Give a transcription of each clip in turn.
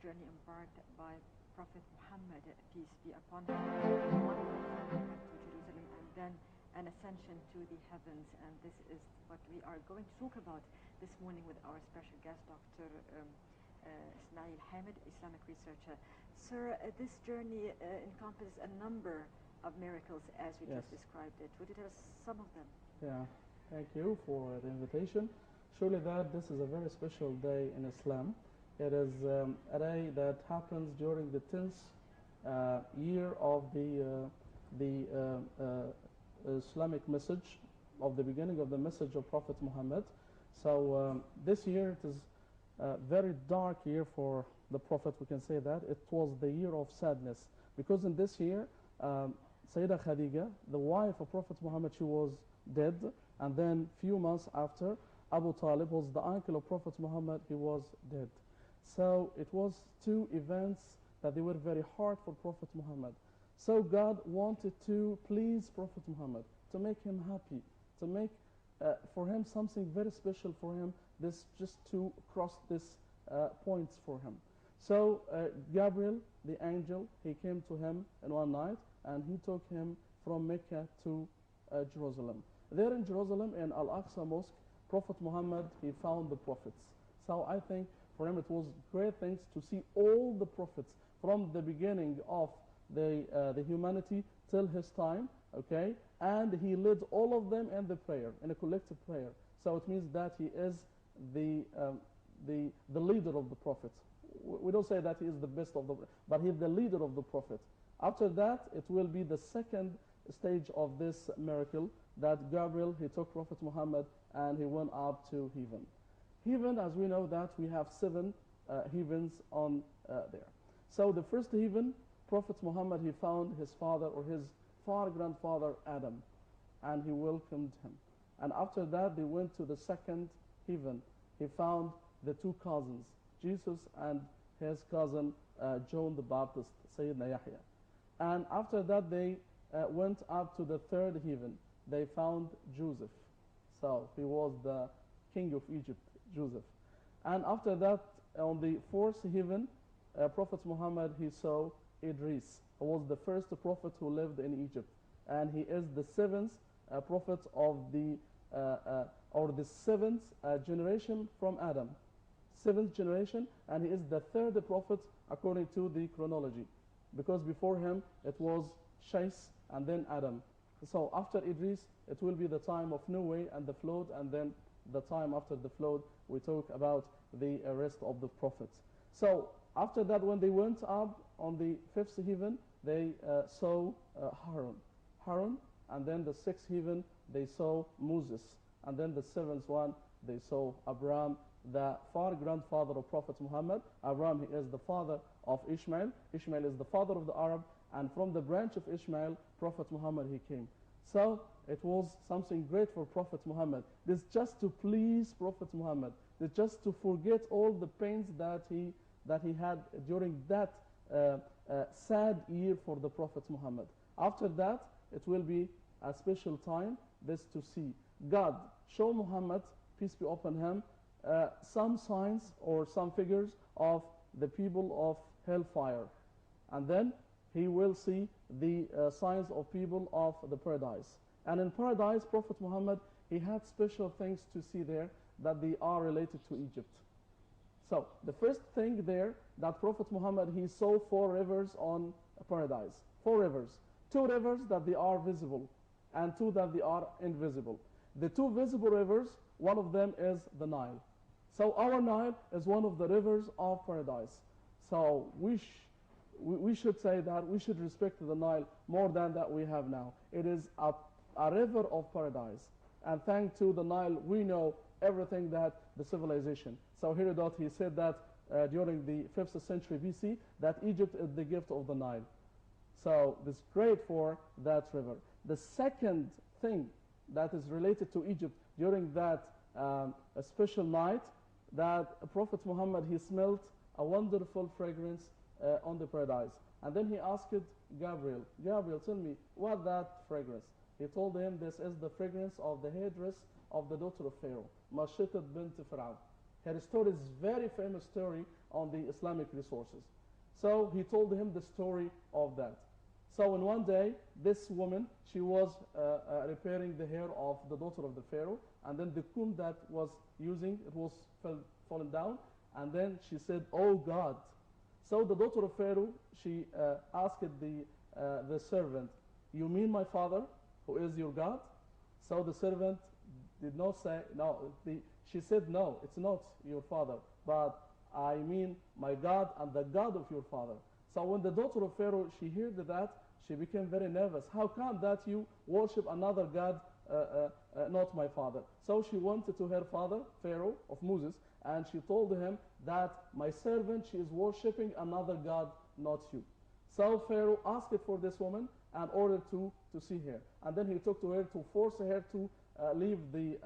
journey embarked by Prophet Muhammad, peace be upon him, one to Jerusalem, and then an ascension to the heavens. And this is what we are going to talk about this morning with our special guest, Dr. Ismail Hamid, Islamic researcher. Sir, this journey encompasses a number of miracles as we just described it. Would you tell us some of them? Yeah, thank you for the invitation. Surely that this is a very special day in Islam. It is a day that happens during the 10th year of the Islamic message, of the beginning of the message of Prophet Muhammad. So this year it is a very dark year for the Prophet, we can say that. It was the year of sadness, because in this year, Sayyidah Khadija, the wife of Prophet Muhammad, she was dead, and then few months after, Abu Talib was the uncle of Prophet Muhammad, he was dead. So it was two events that they were very hard for Prophet Muhammad. So God wanted to please Prophet Muhammad, to make him happy, to make for him something very special for him, this just to cross this points for him. So Gabriel, the angel, he came to him in one night, and he took him from Mecca to Jerusalem. There in Jerusalem, in Al-Aqsa Mosque, Prophet Muhammad, he found the prophets. So I think for him it was great things to see all the prophets from the beginning of the humanity till his time, okay? And he led all of them in the prayer, in a collective prayer. So it means that he is the leader of the prophets. We don't say that he is the best of the, but he's the leader of the prophet. After that, it will be the second stage of this miracle, that Gabriel, he took Prophet Muhammad and he went up to heaven. Heaven, as we know that we have 7 heavens on there. So the first heaven, Prophet Muhammad, he found his father or his far grandfather Adam, and he welcomed him. And after that, they went to the second heaven. He found the 2 cousins, Jesus and his cousin John the Baptist, Sayyidina Yahya. And after that, they went up to the 3rd heaven. They found Joseph. So he was the king of Egypt, Joseph. And after that, on the 4th heaven, Prophet Muhammad, he saw Idris, who was the first prophet who lived in Egypt. And he is the 7th prophet of or the 7th generation from Adam. 7th generation, and he is the 3rd prophet according to the chronology. Because before him, it was Shais and then Adam. So after Idris, it will be the time of Noah and the flood, and then the time after the flood, we talk about the rest of the prophets. So after that, when they went up on the 5th heaven, they saw Harun, and then the 6th heaven, they saw Moses, and then the 7th one, they saw Abraham, the far grandfather of Prophet Muhammad. Abraham, he is the father of Ishmael. Ishmael is the father of the Arab, and from the branch of Ishmael, Prophet Muhammad, he came. So it was something great for Prophet Muhammad. This just to please Prophet Muhammad. This just to forget all the pains that he had during that sad year for the Prophet Muhammad. After that, it will be a special time, this to see God show Muhammad, peace be upon him, some signs or some figures of the people of hellfire. And then he will see the signs of people of the paradise. And in paradise, Prophet Muhammad, he had special things to see there that they are related to Egypt. So the first thing there, that Prophet Muhammad, he saw 4 rivers on paradise. 4 rivers. 2 rivers that they are visible, and 2 that they are invisible. The 2 visible rivers, one of them is the Nile. So our Nile is one of the rivers of paradise. So we should say that we should respect the Nile more than that we have now. It is a river of paradise. And thanks to the Nile, we know everything that the civilization. So Herodot, he said that during the 5th century BC, that Egypt is the gift of the Nile. So this is great for that river. The second thing that is related to Egypt during that a special night, that Prophet Muhammad, he smelled a wonderful fragrance on the paradise. And then he asked Gabriel, Gabriel, tell me, what that fragrance? He told him, this is the fragrance of the headdress of the daughter of Pharaoh, Mashitat bint Fir'aun. Her story is very famous story on the Islamic resources. So he told him the story of that. So in one day, this woman, she was repairing the hair of the daughter of the Pharaoh, and then the comb that was using, it was fallen down, and then she said, "Oh God." So the daughter of Pharaoh, she asked the servant, "You mean my father, who is your God?" So the servant did not say, no. She said, "No, it's not your father, but I mean my God and the God of your father." So when the daughter of Pharaoh, she heard that, she became very nervous. How come that you worship another God, not my father? So she went to her father, Pharaoh of Moses, and she told him that my servant, she is worshiping another God, not you. So Pharaoh asked for this woman and ordered to see her. And then he took to her to force her to leave the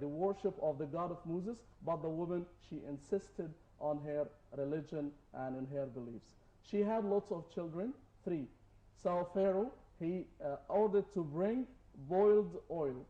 worship of the God of Moses, but the woman, she insisted on her religion and in her beliefs. She had lots of children, 3. So Pharaoh, he ordered to bring boiled oil.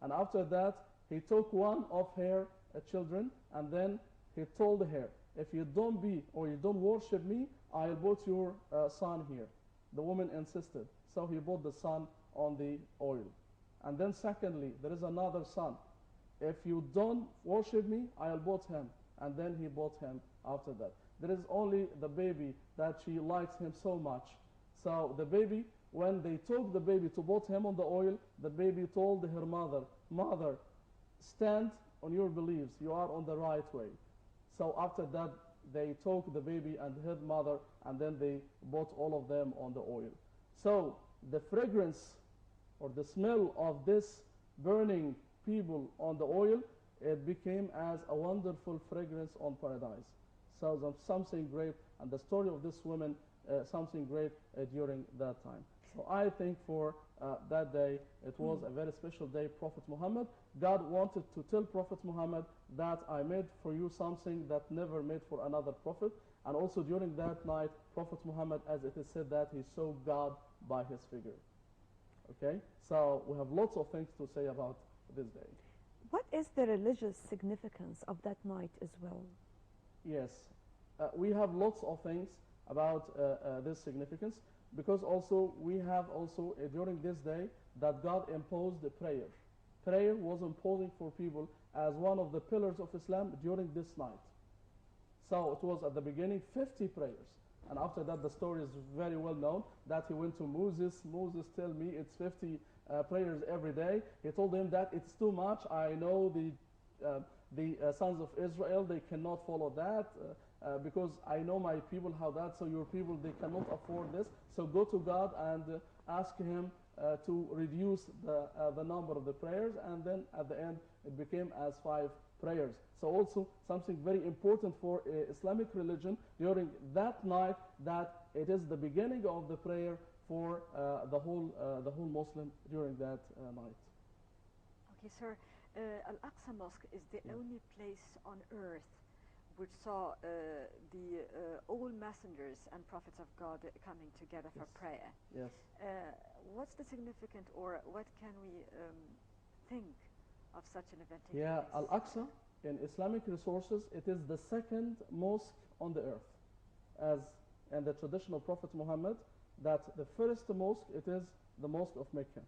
And after that, he took one of her children, and then he told her, "If you don't be or you don't worship me, I'll put your son here." The woman insisted. So he put the son on the oil. And then secondly, there is another son. "If you don't worship me, I'll put him." And then he bought him after that. There is only the baby that she likes him so much. So the baby, when they took the baby to put him on the oil, the baby told her mother, "Mother, stand on your beliefs. You are on the right way." So after that, they took the baby and her mother, and then they bought all of them on the oil. So the fragrance or the smell of this burning people on the oil, it became as a wonderful fragrance on paradise. So something great, and the story of this woman, something great during that time. So I think for that day, it was a very special day. Prophet Muhammad, God wanted to tell Prophet Muhammad that I made for you something that never made for another prophet. And also during that night, Prophet Muhammad, as it is said, that he saw God by his figure. Okay, so we have lots of things to say about this day. What is the religious significance of that night as well? Yes, we have lots of things about this significance, because also we have also during this day that God imposed the prayer. Prayer was imposing for people as one of the pillars of Islam during this night. So it was at the beginning 50 prayers. And after that, the story is very well known that he went to Moses. "Moses, tell me it's 50 prayers every day." He told him that it's too much. I know the sons of Israel, they cannot follow that because I know my people how that. So your people, they cannot afford this. So go to God and ask him to reduce the number of the prayers. And then at the end, it became as 5 prayers. So also something very important for Islamic religion during that night, that it is the beginning of the prayer for the whole Muslim during that night. Okay, sir. Al-Aqsa Mosque is the only place on earth which saw all messengers and prophets of God coming together for prayer. Yes. What's the significance, or what can we think of such an event taking Yeah, place? Al-Aqsa, in Islamic resources, it is the second mosque on the earth. As in the traditional Prophet Muhammad, that the first mosque, it is the Mosque of Mecca.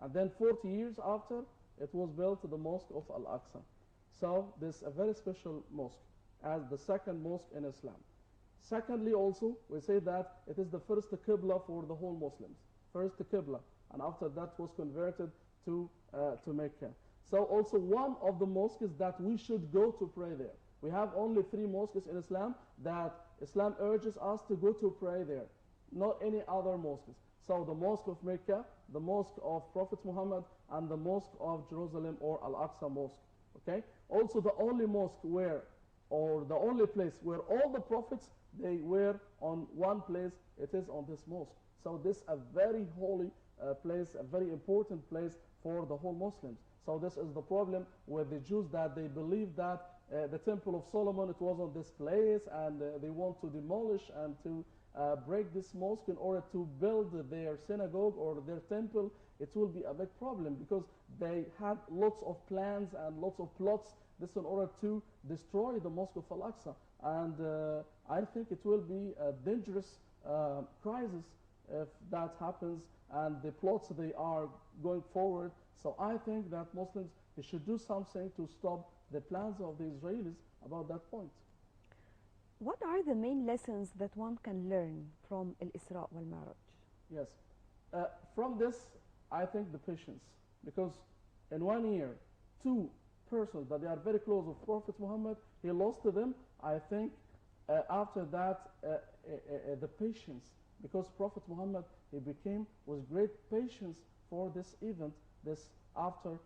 And then 40 years after, it was built the Mosque of Al-Aqsa. So this is a very special mosque as the second mosque in Islam. Secondly, also, we say that it is the first Qibla for the whole Muslims. First Qibla, and after that was converted to Mecca. So also one of the mosques that we should go to pray there. We have only 3 mosques in Islam that Islam urges us to go to pray there, not any other mosques. So the Mosque of Mecca, the Mosque of Prophet Muhammad, and the Mosque of Jerusalem, or Al-Aqsa Mosque. Okay. Also the only mosque where, or the only place where all the prophets, they were on one place, it is on this mosque. So this is a very holy place, a very important place for the whole Muslims. So this is the problem with the Jews, that they believe that the Temple of Solomon, it was on this place, and they want to demolish and to break this mosque in order to build their synagogue or their temple it will be a big problem because they had lots of plans and lots of plots this in order to destroy the Mosque of Al-Aqsa. And I think it will be a dangerous crisis if that happens and the plots they are going forward. So I think that Muslims they should do something to stop the plans of the Israelis about that point. What are the main lessons that one can learn from Al-Isra wal-Mi'raj? Yes. From this, I think the patience. Because in 1 year, two persons that they are very close of Prophet Muhammad, he lost to them. I think after that, the patience. Because Prophet Muhammad, he became with great patience for this event, this after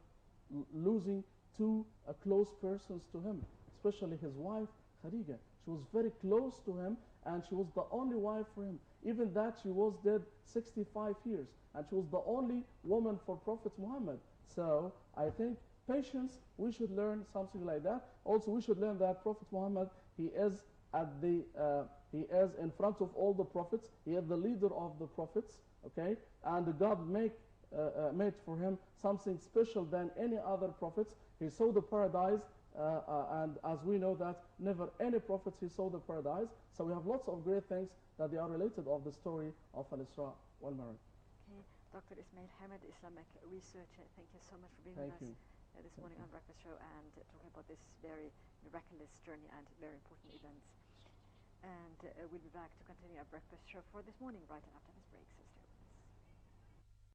losing two close persons to him, especially his wife, Khadija. She was very close to him, and she was the only wife for him. Even that she was dead 65 years, and she was the only woman for Prophet Muhammad. So I think patience, we should learn something like that. Also, we should learn that Prophet Muhammad, he is in front of all the prophets. He is the leader of the prophets, okay? And God made for him something special than any other prophets. He saw the paradise, and as we know that never any prophets he saw the paradise. So we have lots of great things that they are related of the story of Al-Isra wal-Mi'raj. Okay, Dr. Ismail Hamad, Islamic researcher, thank you so much for being Thank with you. us this morning on Breakfast Show and talking about this very miraculous journey and very important events. And we'll be back to continue our Breakfast Show for this morning right after this break.